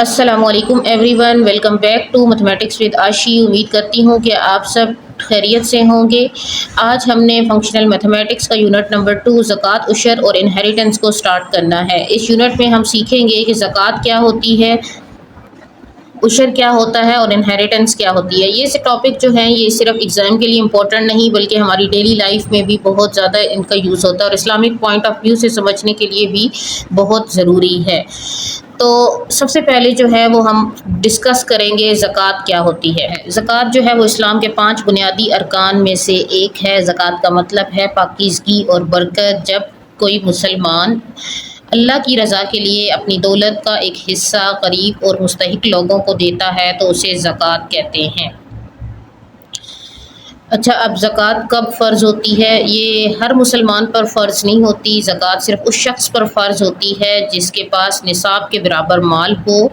अस्सलामुअलैकुम everyone, welcome back to mathematics with Ashi. उम्मीद करती हूँ कि आप सब खैरियत से होंगे। आज हमने फंक्शनल मैथमेटिक्स का यूनिट नंबर 2 ज़कात, उशर और इनहेरिटेंस को स्टार्ट करना है। इस यूनिट में हम सीखेंगे कि ज़कात क्या होती है, उशर क्या होता है और इनहेरिटेंस क्या होती है। ये से टॉपिक जो हैं ये सिर्फ एग्ज़ाम के लिए इम्पोर्टेंट नहीं बल्कि हमारी डेली लाइफ में भी बहुत ज़्यादा इनका यूज़ होता है और इस्लामिक पॉइंट ऑफ व्यू से समझने के लिए भी बहुत ज़रूरी है। तो सबसे पहले जो है वो हम डिस्कस करेंगे ज़कात क्या होती है। ज़कात जो है वो इस्लाम के 5 बुनियादी अरकान में से एक है। ज़कात का मतलब है पाकीज़गी और बरकत। जब कोई मुसलमान अल्लाह की रज़ा के लिए अपनी दौलत का एक हिस्सा गरीब और मुस्तहिक लोगों को देता है तो उसे ज़कात कहते हैं। अच्छा, अब ज़कात कब फ़र्ज़ होती है? ये हर मुसलमान पर फ़र्ज़ नहीं होती। ज़कात सिर्फ़ उस शख्स पर फ़र्ज़ होती है जिसके पास निसाब के बराबर माल हो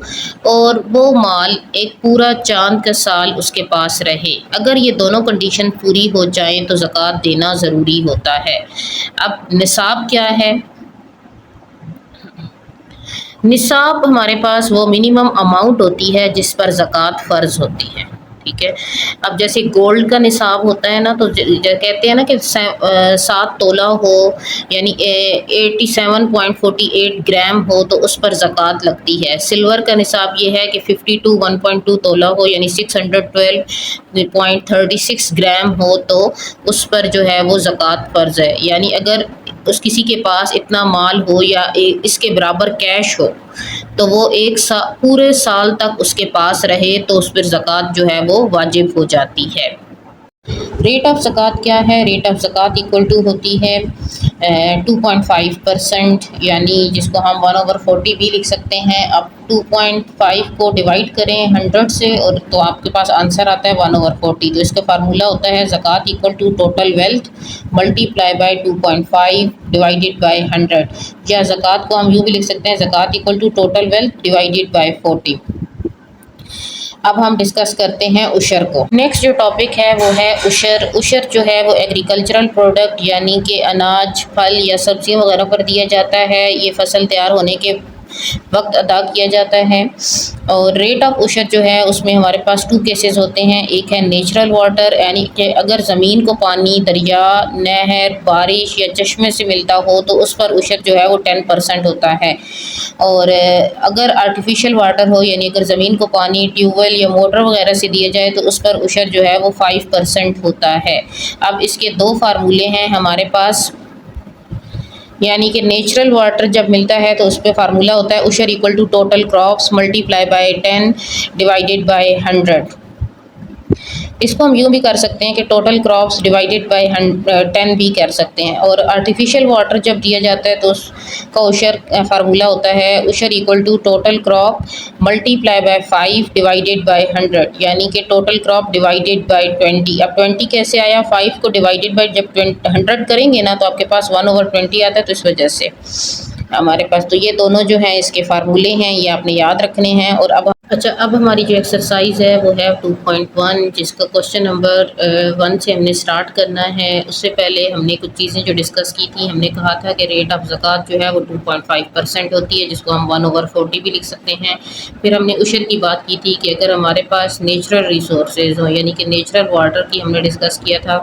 और वो माल एक पूरा चाँद का साल उसके पास रहे। अगर ये दोनों कंडीशन पूरी हो जाएँ तो ज़कात देना ज़रूरी होता है। अब निसाब क्या है? निसाब हमारे पास वो मिनिमम अमाउंट होती है जिस पर ज़कात फ़र्ज़ होती है। ठीक है। अब जैसे गोल्ड का निसाब होता है ना, तो कहते हैं ना कि 7 तोला हो यानी 87.48 ग्राम हो तो उस पर ज़कात लगती है। सिल्वर का निसाब ये है कि 52 1.2 तोला हो यानी 612.36 ग्राम हो तो उस पर जो है वो ज़कात फ़र्ज़ है। यानी अगर किसी के पास इतना माल हो या इसके बराबर कैश हो तो वो पूरे साल तक उसके पास रहे तो उस पर ज़कात जो है वो वाजिब हो जाती है। रेट ऑफ ज़कात क्या है? रेट ऑफ ज़कात इक्वल टू होती है 2.5%, यानी जिसको हम 1/40 भी लिख सकते हैं। अब 2.5 को डिवाइड करें 100 से और तो आपके पास आंसर आता है 1/40। तो इसका फार्मूला होता है ज़कात equal to total wealth multiply by 2.5 divided by 100, या ज़कात को हम यूँ भी लिख सकते हैं ज़कात equal to total wealth divided by 40। अब हम डिस्कस करते हैं उशर को। नेक्स्ट जो टॉपिक है वो है उशर। उशर जो है वो एग्रीकल्चरल प्रोडक्ट यानी कि अनाज, फल या सब्जियों वगैरह पर दिया जाता है। ये फसल तैयार होने के वक्त अदा किया जाता है। और रेट ऑफ उशर जो है उसमें हमारे पास 2 केसेस होते हैं। एक है नेचुरल वाटर, यानी कि अगर ज़मीन को पानी दरिया, नहर, बारिश या चश्मे से मिलता हो तो उस पर उशर जो है वो 10% होता है। और अगर आर्टिफिशियल वाटर हो यानी अगर ज़मीन को पानी ट्यूबवेल या मोटर वगैरह से दिया जाए तो उस पर उशर जो है वो 5% होता है। अब इसके 2 फार्मूले हैं हमारे पास, यानी कि नेचुरल वाटर जब मिलता है तो उस पर फार्मूला होता है उशर equal to total crops multiply by 10 divided by 100। इसको हम यूँ भी कर सकते हैं कि टोटल क्रॉप्स डिवाइडेड बाय 10 भी कर सकते हैं। और आर्टिफिशियल वाटर जब दिया जाता है तो उसका उशर फार्मूला होता है उशर equal to total crop multiply by 5 divided by 100, यानी कि टोटल क्रॉप डिवाइडेड बाय 20। अब 20 कैसे आया? 5 को डिवाइडेड बाय जब 100 करेंगे ना तो आपके पास 1/20 आता है, तो इस वजह से हमारे पास तो ये दोनों जो हैं इसके फार्मूले हैं, ये आपने याद रखने हैं। और अब हमारी जो एक्सरसाइज है वो है 2.1, जिसका क्वेश्चन नंबर 1 से हमने स्टार्ट करना है। उससे पहले हमने कुछ चीज़ें जो डिस्कस की थी, हमने कहा था कि रेट ऑफ ज़कात जो है वो 2.5% होती है, जिसको हम 1/40 भी लिख सकते हैं। फिर हमने उशर की बात की थी कि अगर हमारे पास नेचुरल रिसोर्सेज हों, यानी कि नेचुरल वाटर की हमने डिस्कस किया था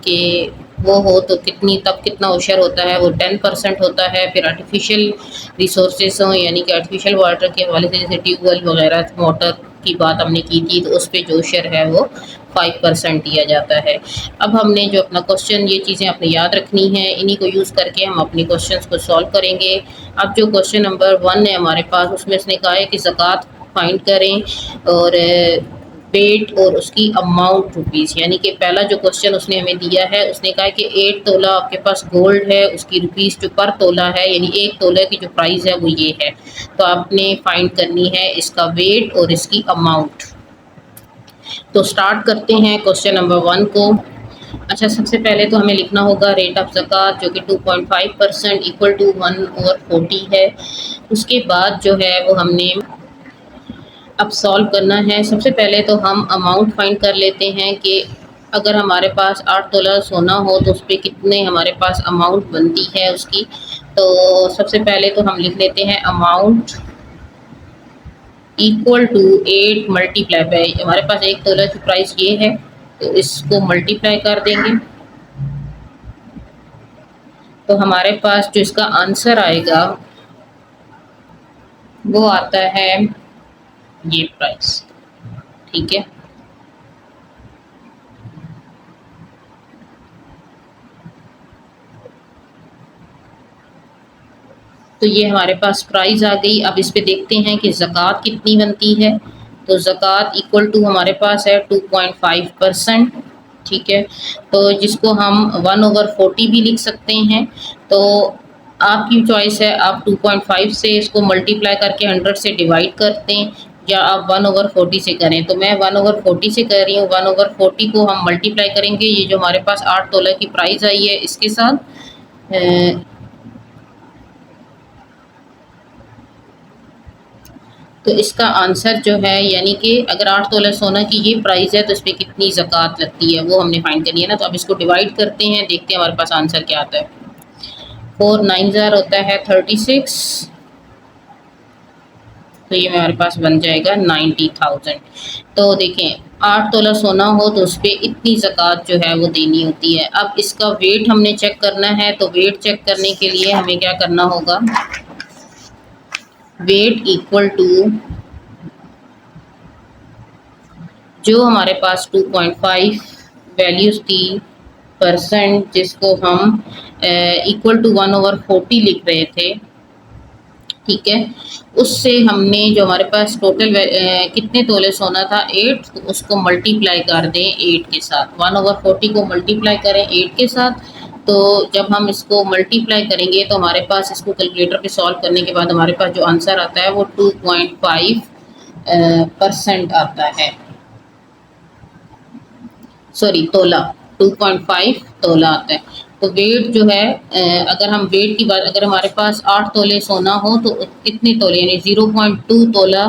कि वो हो तो कितना उशर होता है, वो 10% होता है। फिर आर्टिफिशियल रिसोर्सेज हों यानी कि आर्टिफिशियल वाटर के हवाले से जैसे ट्यूबवेल वगैरह मोटर की बात हमने की थी तो उस पर जो उशर है वो 5% दिया जाता है। अब हमने जो अपना क्वेश्चन, ये चीज़ें आपने याद रखनी है, इन्हीं को यूज़ करके हम अपने क्वेश्चन को सॉल्व करेंगे। अब जो क्वेश्चन नंबर 1 है हमारे पास, उसमें इसने कहा है कि ज़कात फाइंड करें और वेट और उसकी अमाउंट रुपीज़, यानी कि पहला जो क्वेश्चन उसने हमें दिया है उसने कहा है कि 8 तोला आपके पास गोल्ड है, उसकी रुपीज़ जो पर तोला है यानी 1 तोला की जो प्राइस है वो ये है। तो आपने फाइंड करनी है इसका वेट और इसकी अमाउंट। तो स्टार्ट करते हैं क्वेश्चन नंबर 1 को। अच्छा, सबसे पहले तो हमें लिखना होगा रेट ऑफ ज़कात जो कि 2.5% इक्वल टू 1/40 है। उसके बाद जो है वो हमने अब सॉल्व करना है। सबसे पहले तो हम अमाउंट फाइंड कर लेते हैं कि अगर हमारे पास 8 तोला सोना हो तो उस पर कितने हमारे पास अमाउंट बनती है उसकी। तो सबसे पहले तो हम लिख लेते हैं amount equal to 8 multiply by, हमारे पास 1 तोला की प्राइस ये है, तो इसको मल्टीप्लाई कर देंगे तो हमारे पास जो इसका आंसर आएगा वो आता है ये प्राइस। ठीक है, तो ये हमारे पास प्राइस आ गई। अब इस पे देखते हैं कि ज़कात कितनी बनती है। तो ज़कात इक्वल टू हमारे पास है 2.5%। ठीक है, तो जिसको हम 1/40 भी लिख सकते हैं। तो आपकी चॉइस है, आप 2.5 से इसको मल्टीप्लाई करके 100 से डिवाइड कर दें या आप 1/40 से करें। तो मैं 1/40 से कर रही हूँ। 1/40 को हम मल्टीप्लाई करेंगे, ये जो हमारे पास 8 तोला की प्राइस आई है इसके साथ, तो इसका आंसर जो है, यानी कि अगर 8 तोला सोना की ये प्राइस है तो इस पर कितनी ज़कात लगती है वो हमने फाइंड करनी है ना। तो अब इसको डिवाइड करते हैं, देखते हैं हमारे पास आंसर क्या आता है। 4 9 ज़ार होता है 36, तो ये हमारे पास बन जाएगा 90,000। तो देखें 8 तोला सोना हो तो उस पर इतनी ज़कात जो है वो देनी होती है। अब इसका वेट हमने चेक करना है, तो वेट चेक करने के लिए हमें क्या करना होगा, वेट इक्वल टू जो हमारे पास 2.5 वैल्यूज़ थी परसेंट, जिसको हम इक्वल टू 1/40 लिख रहे थे। ठीक है, उससे हमने जो हमारे पास टोटल कितने तोले सोना था 8, तो उसको मल्टीप्लाई कर दें 8 के साथ। 1/40 को मल्टीप्लाई करें 8 के साथ। तो जब हम इसको मल्टीप्लाई करेंगे तो हमारे पास, इसको कैलकुलेटर पे सॉल्व करने के बाद हमारे पास जो आंसर आता है वो 2.5% आता है। सॉरी, तोला, 2.5 तोला आता है। तो वेट जो है, अगर हम वेट की बात, अगर हमारे पास 8 तोले सोना हो तो कितने तोले, यानी 0.2 तोला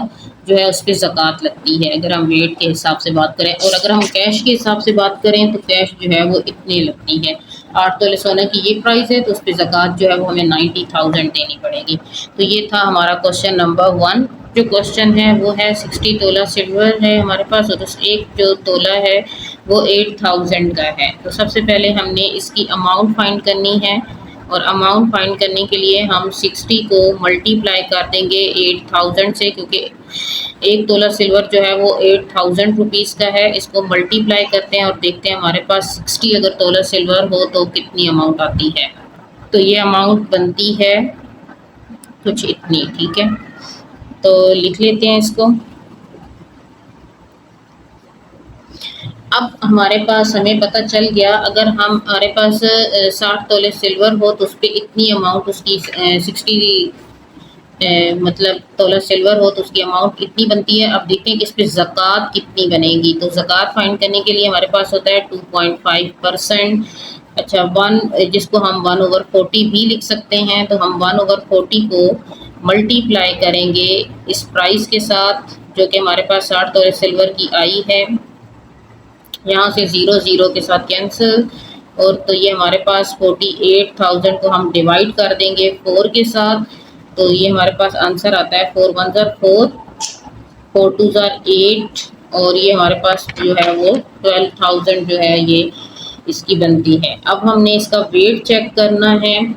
जो है उस पर ज़कात लगती है, अगर हम वेट के हिसाब से बात करें। और अगर हम कैश के हिसाब से बात करें तो कैश जो है वो इतनी लगती है। 8 तोले सोना की ये प्राइस है तो उस पर ज़कात जो है वो हमें 90,000 देनी पड़ेगी। तो ये था हमारा क्वेश्चन नंबर 1। जो क्वेश्चन है वो है 60 तोला सिल्वर है हमारे पास, और एक जो तोला है वो 8000 का है। तो सबसे पहले हमने इसकी अमाउंट फाइंड करनी है, और अमाउंट फाइंड करने के लिए हम 60 को मल्टीप्लाई कर देंगे 8000 से, क्योंकि एक तोला सिल्वर जो है वो 8000 रुपीज़ का है। इसको मल्टीप्लाई करते हैं और देखते हैं हमारे पास 60 अगर तोला सिल्वर हो तो कितनी अमाउंट आती है। तो ये अमाउंट बनती है कुछ इतनी। ठीक है, तो लिख लेते हैं इसको। अब हमारे पास, हमें पता चल गया, अगर हमारे पास 60 तोले सिल्वर हो तो उस पर इतनी अमाउंट उसकी 60 मतलब तोला सिल्वर हो तो उसकी अमाउंट इतनी बनती है। अब देखते हैं कि इस पर ज़कात कितनी बनेगी। तो ज़कात फाइंड करने के लिए हमारे पास होता है 2.5%। अच्छा, 1 जिसको हम 1/40 भी लिख सकते हैं। तो हम 1/40 को मल्टीप्लाई करेंगे इस प्राइस के साथ जो कि हमारे पास 60 तोले सिल्वर की आई है। यहाँ से 0 0 के साथ कैंसिल, और तो ये हमारे पास 48,000 को हम डिवाइड कर देंगे 4 के साथ। तो ये हमारे पास आंसर आता है 4 1 ज़ार 4, 4 2 ज़ार 8, और ये हमारे पास जो है वो 12,000 जो है ये इसकी बनती है। अब हमने इसका वेट चेक करना है।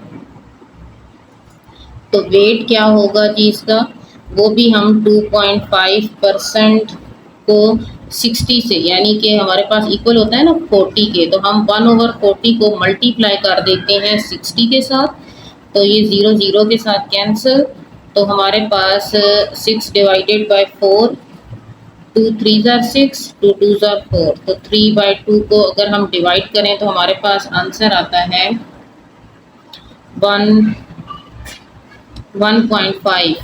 तो वेट क्या होगा जी इसका, वो भी हम 2.5% को 60 से, यानी कि हमारे पास इक्वल होता है ना 40 के, तो हम 1/40 को मल्टीप्लाई कर देते हैं 60 के साथ। तो ये 0 0 के साथ कैंसिल, तो हमारे पास 6 डिवाइडेड बाय 4, 2 3 ज़ार 6, 2 2 ज़ार 4, तो 3/2 को अगर हम डिवाइड करें तो हमारे पास आंसर आता है 1.5।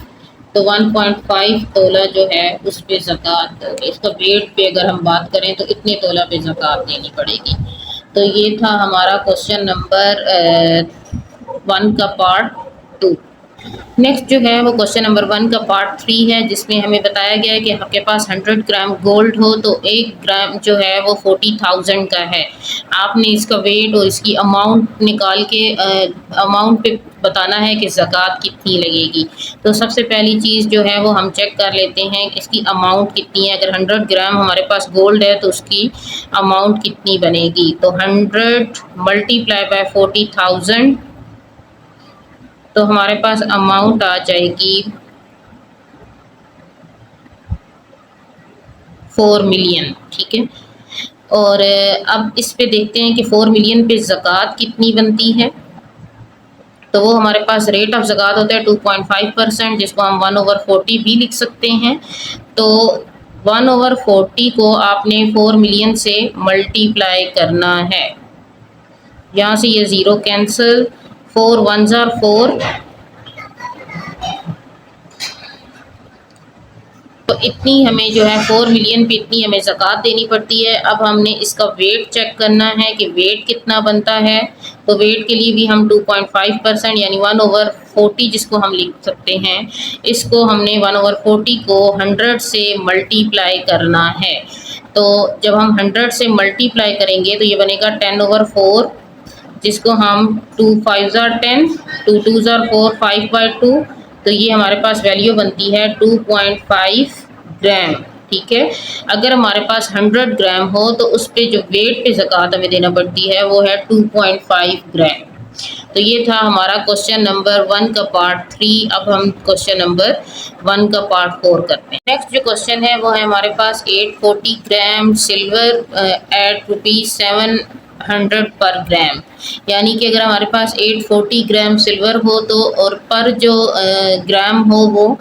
तो 1.5 तोला जो है उस पे ज़कात, इसका वेट पे अगर हम बात करें तो इतने तोला पे ज़कात देनी पड़ेगी। तो ये था हमारा क्वेश्चन नंबर 1 का पार्ट 2। नेक्स्ट जो है वो क्वेश्चन नंबर 1 का पार्ट 3 है, जिसमें हमें बताया गया है कि आपके पास 100 ग्राम गोल्ड हो तो 1 ग्राम जो है वो 40,000 का है। आपने इसका वेट और इसकी अमाउंट निकाल के अमाउंट पे बताना है कि ज़कात कितनी लगेगी। तो सबसे पहली चीज़ जो है वो हम चेक कर लेते हैं कि इसकी अमाउंट कितनी है। अगर 100 ग्राम हमारे पास गोल्ड है तो उसकी अमाउंट कितनी बनेगी। तो 100 मल्टीप्लाई बाय 40,000, तो हमारे पास अमाउंट आ जाएगी 4 मिलियन। ठीक है, और अब इस पे देखते हैं कि 4 मिलियन पे ज़कात कितनी बनती है। तो वो हमारे पास रेट ऑफ ज़कात होता है 2.5%, जिसको हम 1/40 भी लिख सकते हैं। तो 1/40 को आपने 4 मिलियन से मल्टीप्लाई करना है। यहाँ से ये ज़ीरो कैंसिल, 4 1s are 4, तो इतनी हमें जो है 4 मिलियन पे इतनी हमें ज़कात देनी पड़ती है। अब हमने इसका वेट चेक करना है कि वेट कितना बनता है। तो वेट के लिए भी हम 2.5% यानी 1/40 जिसको हम लिख सकते हैं, इसको हमने 1/40 को 100 से मल्टीप्लाई करना है। तो जब हम 100 से मल्टीप्लाई करेंगे तो ये बनेगा 10/4, जिसको हम 2 5s are 10, 2 2s are 4, 5/2, तो ये हमारे पास वैल्यू बनती है 2.5 ग्राम। ठीक है, अगर हमारे पास 100 ग्राम हो तो उस पे जो वेट पे ज़कात हमें देना पड़ती है वो है 2.5 ग्राम। तो ये था हमारा क्वेश्चन नंबर 1 का पार्ट 3। अब हम क्वेश्चन नंबर 1 का पार्ट 4 करते हैं। नेक्स्ट जो क्वेश्चन है वो है हमारे पास 840 ग्राम सिल्वर एट ₹700 पर ग्राम। यानी कि अगर हमारे पास 840 ग्राम सिल्वर हो तो और पर जो ग्राम हो वो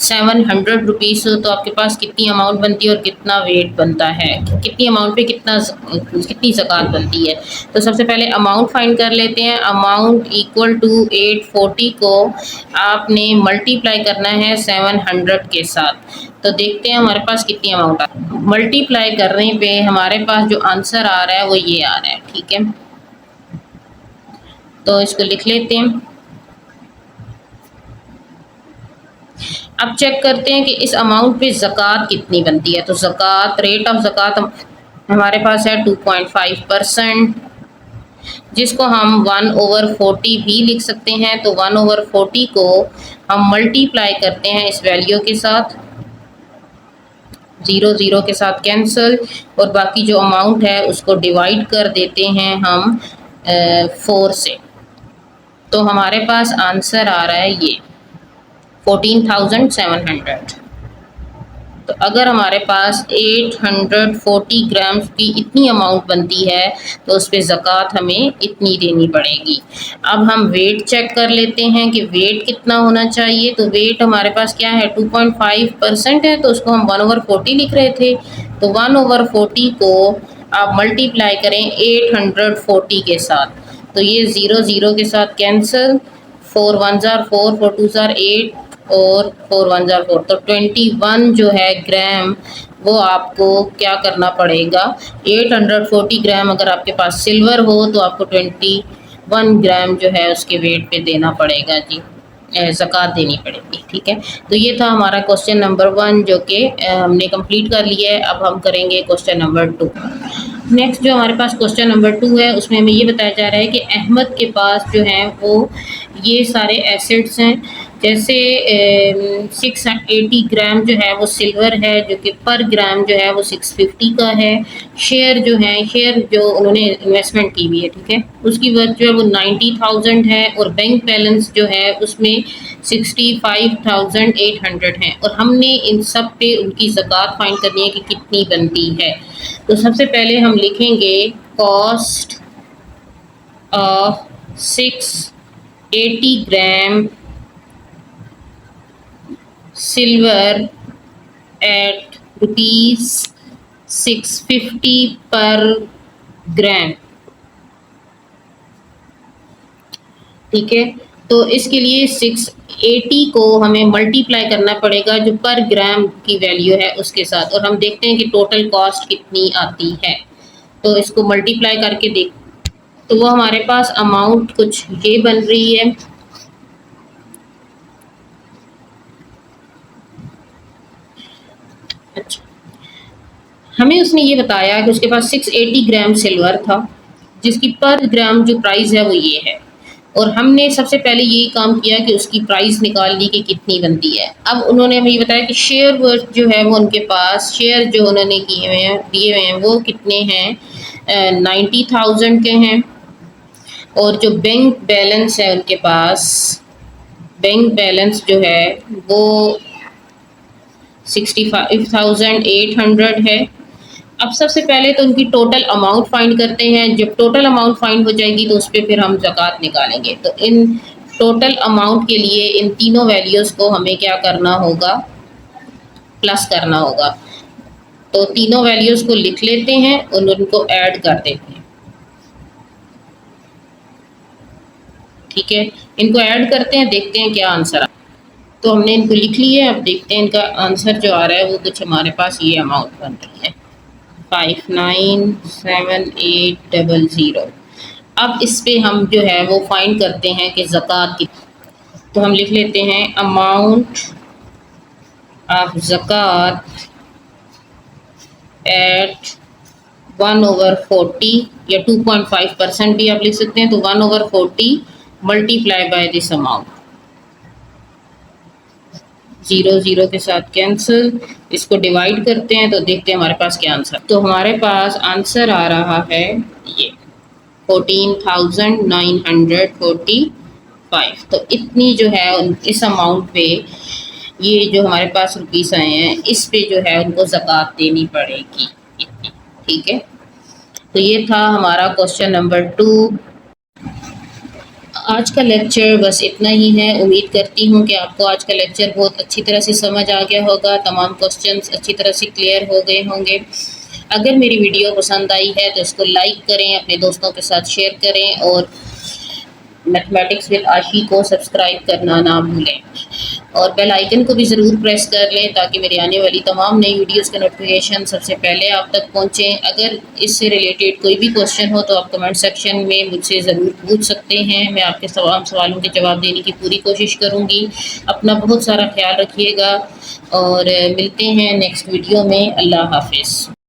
700 रुपीज़ हो, तो आपके पास कितनी अमाउंट बनती है और कितना वेट बनता है, कितनी अमाउंट पे कितनी ज़कात बनती है। तो सबसे पहले अमाउंट फाइंड कर लेते हैं। अमाउंट इक्वल टू 840 को आपने मल्टीप्लाई करना है 700 के साथ। तो देखते हैं हमारे पास कितनी अमाउंट आ रही है। मल्टीप्लाई करने पे हमारे पास जो आंसर आ रहा है वो ये आ रहा है। ठीक है, तो इसको लिख लेते हैं। अब चेक करते हैं कि इस अमाउंट पे ज़कात कितनी बनती है। तो ज़कात, रेट ऑफ ज़कात हमारे पास है 2.5%, जिसको हम 1/40 भी लिख सकते हैं। तो 1/40 को हम मल्टीप्लाई करते हैं इस वैल्यू के साथ, 0 0 के साथ कैंसिल, और बाकी जो अमाउंट है उसको डिवाइड कर देते हैं हम 4 से। तो हमारे पास आंसर आ रहा है ये 14,700। तो अगर हमारे पास 840 ग्राम की इतनी अमाउंट बनती है तो उस पर ज़कात हमें इतनी देनी पड़ेगी। अब हम वेट चेक कर लेते हैं कि वेट कितना होना चाहिए। तो वेट हमारे पास क्या है, 2.5% है, तो उसको हम 1/40 लिख रहे थे। तो 1/40 को आप मल्टीप्लाई करें 840 के साथ, तो ये 0 0 के साथ cancel, 4 1s are 4, 4 2s are 8, और 4 1s are 4, तो 21 जो है ग्राम वो आपको क्या करना पड़ेगा। 840 ग्राम अगर आपके पास सिल्वर हो तो आपको 21 ग्राम जो है उसके वेट पे देना पड़ेगा जी, ज़कात देनी पड़ेगी। ठीक है, तो ये था हमारा क्वेश्चन नंबर 1 जो कि हमने कंप्लीट कर लिया है। अब हम करेंगे क्वेश्चन नंबर 2। नेक्स्ट जो हमारे पास क्वेश्चन नंबर 2 है उसमें हमें ये बताया जा रहा है कि अहमद के पास जो है वो ये सारे एसेट्स हैं। जैसे 680 ग्राम जो है वो सिल्वर है, जो कि पर ग्राम जो है वो 650 का है। शेयर जो उन्होंने इन्वेस्टमेंट की हुई है, ठीक है, उसकी वर्थ जो है वो 90,000 है, और बैंक बैलेंस जो है उसमें 65,800 है। और हमने इन सब पे उनकी ज़कात फाइंड करनी है कि कितनी बनती है। तो सबसे पहले हम लिखेंगे cost of 680 gram silver at ₹650 पर ग्राम। ठीक है, तो इसके लिए 680 को हमें मल्टीप्लाई करना पड़ेगा जो पर ग्राम की वैल्यू है उसके साथ, और हम देखते हैं कि टोटल कॉस्ट कितनी आती है। तो इसको मल्टीप्लाई करके देख, तो वो हमारे पास अमाउंट कुछ ये बन रही है अच्छा, हमें उसने ये बताया कि उसके पास 680 ग्राम सिल्वर था, जिसकी पर ग्राम जो प्राइस है वो ये है। और हमने सबसे पहले यही काम किया कि उसकी प्राइस निकाल ली कि कितनी बनती है। अब उन्होंने हमें ये बताया कि शेयर वर्थ जो है वो उनके पास शेयर जो उन्होंने किए हुए हैं दिए हुए हैं वो कितने हैं, 90,000 के हैं। और जो बैंक बैलेंस है उनके पास, बैंक बैलेंस जो है वो 65,800 है। अब सबसे पहले तो उनकी टोटल अमाउंट फाइंड करते हैं। जब टोटल अमाउंट फाइंड हो जाएगी तो उस पे फिर हम ज़कात निकालेंगे। तो इन टोटल अमाउंट के लिए इन तीनों वैल्यूज़ को हमें क्या करना होगा, प्लस करना होगा। तो तीनों वैल्यूज़ को लिख लेते हैं और उनको ऐड कर देते हैं। ठीक है, इनको ऐड करते हैं, देखते हैं क्या आंसर आता है। तो हमने इनको लिख लिया है। अब देखते हैं इनका आंसर जो आ रहा है वो कुछ हमारे पास ये अमाउंट बन रही है, 597800। अब इस पे हम जो है वो फाइंड करते हैं कि ज़कात की। तो हम लिख लेते हैं अमाउंट ऑफ ज़कात एट 1/40 या 2.5% भी आप लिख सकते हैं। तो 1/40 मल्टीप्लाई बाय दिस अमाउंट, 0 0 के साथ कैंसिल। इसको डिवाइड करते हैं तो देखते हैं हमारे पास क्या आंसर। तो हमारे पास आंसर आ रहा है ये 14,945। तो इतनी जो है इस अमाउंट पे, ये जो हमारे पास रुपीस आए हैं इस पे जो है उनको ज़कात देनी पड़ेगी इतनी। ठीक है, तो ये था हमारा क्वेश्चन नंबर 2। आज का लेक्चर बस इतना ही है। उम्मीद करती हूँ कि आपको आज का लेक्चर बहुत अच्छी तरह से समझ आ गया होगा, तमाम क्वेश्चंस अच्छी तरह से क्लियर हो गए होंगे। अगर मेरी वीडियो पसंद आई है तो इसको लाइक करें, अपने दोस्तों के साथ शेयर करें और मैथमेटिक्स विद आशी को सब्सक्राइब करना ना भूलें। और बेल आइकन को भी ज़रूर प्रेस कर लें ताकि मेरी आने वाली तमाम नई वीडियोस के नोटिफिकेशन सबसे पहले आप तक पहुंचें। अगर इससे रिलेटेड कोई भी क्वेश्चन हो तो आप कमेंट सेक्शन में मुझसे ज़रूर पूछ सकते हैं। मैं आपके तमाम सवालों के जवाब देने की पूरी कोशिश करूँगी। अपना बहुत सारा ख्याल रखिएगा और मिलते हैं नेक्स्ट वीडियो में। अल्लाह हाफिज़।